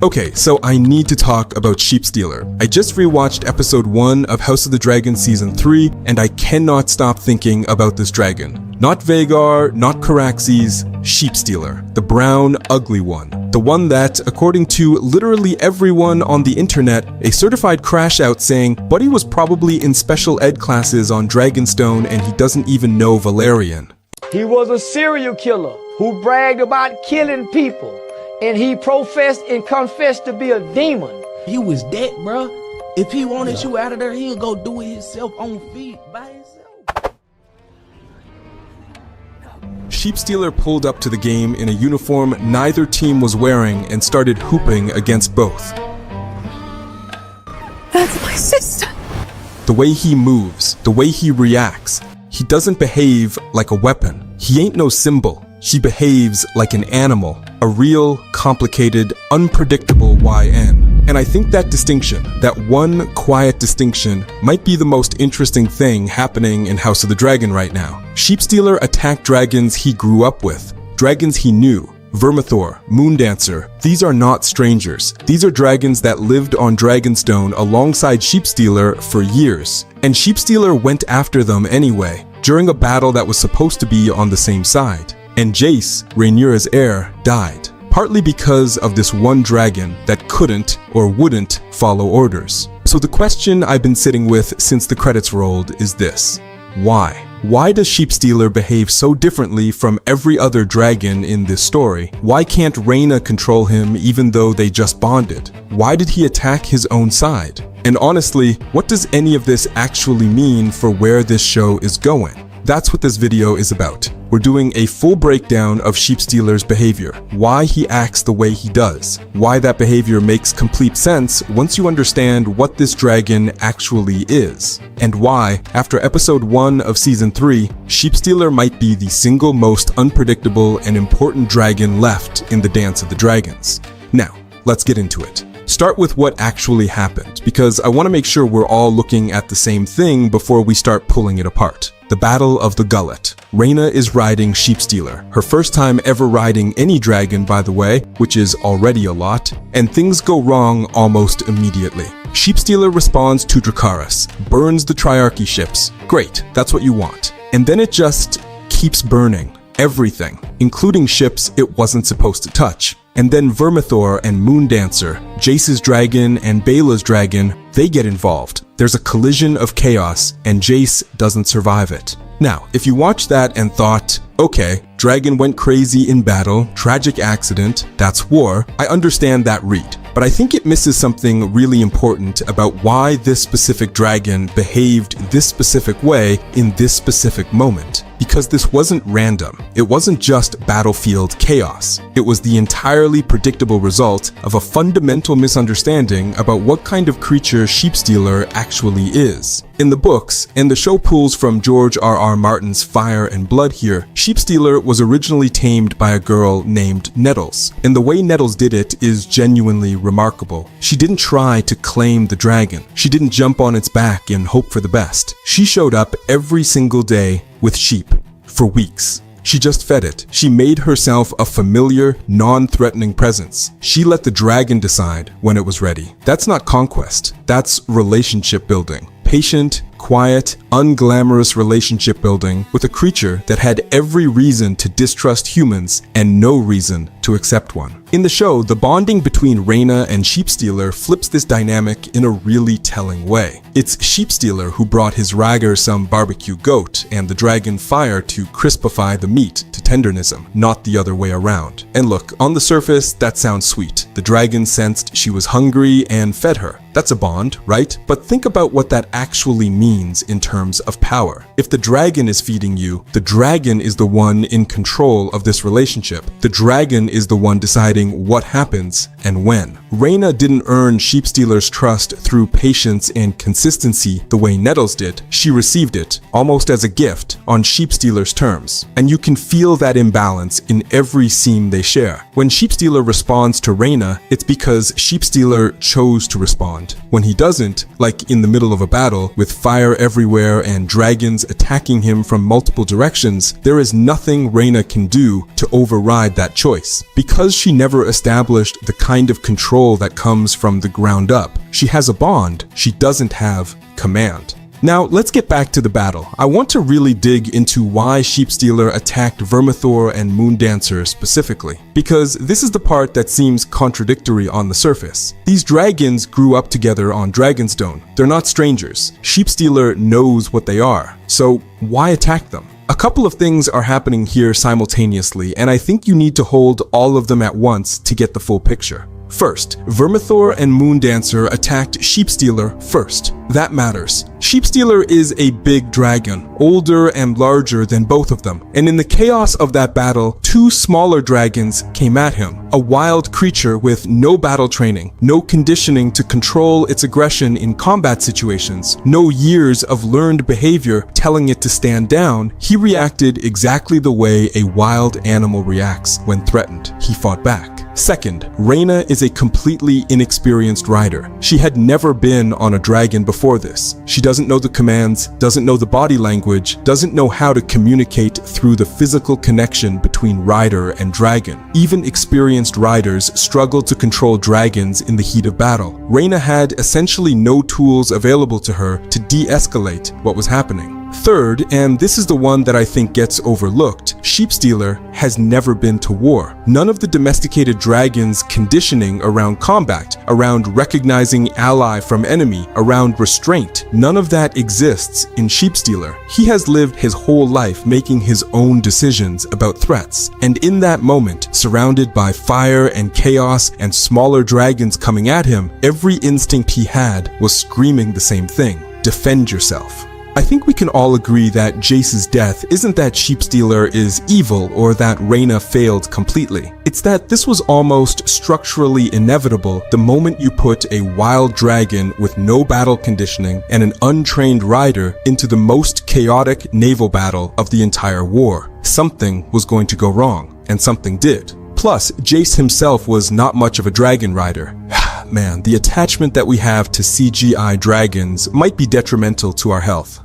Okay, so I need to talk about Sheepstealer. I just rewatched episode 1 of House of the Dragon season 3, and I cannot stop thinking about this dragon. Not Vhagar, not Caraxes, Sheepstealer, the brown, ugly one. The one that, according to literally everyone on the internet, a certified crash out saying Buddy was probably in special ed classes on Dragonstone and he doesn't even know Valyrian. He was a serial killer who bragged about killing people. And he professed and confessed to be a demon. He was that, bruh. If he wanted you out of there, he'll go do it himself on feet by himself. Sheepstealer pulled up to the game in a uniform neither team was wearing and started hooping against both. That's my sister. The way he moves, the way he reacts, he doesn't behave like a weapon. He ain't no symbol. She behaves like an animal, a real, complicated, unpredictable YN. And I think that distinction, that one quiet distinction, might be the most interesting thing happening in House of the Dragon right now. Sheepstealer attacked dragons he grew up with, dragons he knew. Vermithor, Moondancer, these are not strangers. These are dragons that lived on Dragonstone alongside Sheepstealer for years. And Sheepstealer went after them anyway, during a battle that was supposed to be on the same side. And Jace, Rhaenyra's heir, died, partly because of this one dragon that couldn't or wouldn't follow orders. So the question I've been sitting with since the credits rolled is this: why? Why does Sheepstealer behave so differently from every other dragon in this story? Why can't Rhaena control him even though they just bonded? Why did he attack his own side? And honestly, what does any of this actually mean for where this show is going? That's what this video is about. We're doing a full breakdown of Sheepstealer's behavior, why he acts the way he does, why that behavior makes complete sense once you understand what this dragon actually is, and why, after episode 1 of season 3, Sheepstealer might be the single most unpredictable and important dragon left in the Dance of the Dragons. Now, let's get into it. Start with what actually happened, because I want to make sure we're all looking at the same thing before we start pulling it apart. The Battle of the Gullet. Rhaena is riding Sheepstealer, her first time ever riding any dragon, by the way, which is already a lot, and things go wrong almost immediately. Sheepstealer responds to Dracarys, burns the Triarchy ships. Great, that's what you want. And then it just keeps burning. Everything, including ships it wasn't supposed to touch. And then Vermithor and Moondancer, Jace's dragon and Baela's dragon, they get involved. There's a collision of chaos, and Jace doesn't survive it. Now, if you watched that and thought, okay, dragon went crazy in battle, tragic accident, that's war, I understand that read. But I think it misses something really important about why this specific dragon behaved this specific way in this specific moment. Because this wasn't random. It wasn't just battlefield chaos. It was the entirely predictable result of a fundamental misunderstanding about what kind of creature Sheepstealer actually is. In the books, and the show pulls from George R.R. Martin's Fire and Blood here, Sheepstealer was originally tamed by a girl named Nettles. And the way Nettles did it is genuinely remarkable. She didn't try to claim the dragon. She didn't jump on its back and hope for the best. She showed up every single day with sheep for weeks. She just fed it. She made herself a familiar, non-threatening presence. She let the dragon decide when it was ready. That's not conquest. That's relationship building. Patient, quiet, unglamorous relationship building with a creature that had every reason to distrust humans and no reason to accept one. In the show, the bonding between Rhaena and Sheepstealer flips this dynamic in a really telling way. It's Sheepstealer who brought his Vhagar some barbecue goat and the dragon fire to crispify the meat to tendernism, not the other way around. And look, on the surface, that sounds sweet. The dragon sensed she was hungry and fed her. That's a bond, right? But think about what that actually means in terms of power. If the dragon is feeding you, the dragon is the one in control of this relationship. The dragon is is the one deciding what happens and when. Rhaena didn't earn Sheepstealer's trust through patience and consistency the way Nettles did. She received it, almost as a gift, on Sheepstealer's terms. And you can feel that imbalance in every scene they share. When Sheepstealer responds to Rhaena, it's because Sheepstealer chose to respond. When he doesn't, like in the middle of a battle, with fire everywhere and dragons attacking him from multiple directions, there is nothing Rhaena can do to override that choice. Because she never established the kind of control that comes from the ground up, she has a bond, she doesn't have command. Now, let's get back to the battle. I want to really dig into why Sheepstealer attacked Vermithor and Moondancer specifically, because this is the part that seems contradictory on the surface. These dragons grew up together on Dragonstone. They're not strangers. Sheepstealer knows what they are, so why attack them? A couple of things are happening here simultaneously, and I think you need to hold all of them at once to get the full picture. First, Vermithor and Moondancer attacked Sheepstealer first. That matters. Sheepstealer is a big dragon, older and larger than both of them, and in the chaos of that battle, two smaller dragons came at him. A wild creature with no battle training, no conditioning to control its aggression in combat situations, no years of learned behavior telling it to stand down, he reacted exactly the way a wild animal reacts when threatened. He fought back. Second, Rhaena is a completely inexperienced rider. She had never been on a dragon before this. She doesn't know the commands, doesn't know the body language, doesn't know how to communicate through the physical connection between rider and dragon. Even experienced riders struggle to control dragons in the heat of battle. Rhaena had essentially no tools available to her to de-escalate what was happening. Third, and this is the one that I think gets overlooked, Sheepstealer has never been to war. None of the domesticated dragons' conditioning around combat, around recognizing ally from enemy, around restraint, none of that exists in Sheepstealer. He has lived his whole life making his own decisions about threats, and in that moment, surrounded by fire and chaos and smaller dragons coming at him, every instinct he had was screaming the same thing: defend yourself. I think we can all agree that Jace's death isn't that Sheepstealer is evil or that Rhaena failed completely. It's that this was almost structurally inevitable the moment you put a wild dragon with no battle conditioning and an untrained rider into the most chaotic naval battle of the entire war. Something was going to go wrong, and something did. Plus, Jace himself was not much of a dragon rider. Man, the attachment that we have to CGI dragons might be detrimental to our health.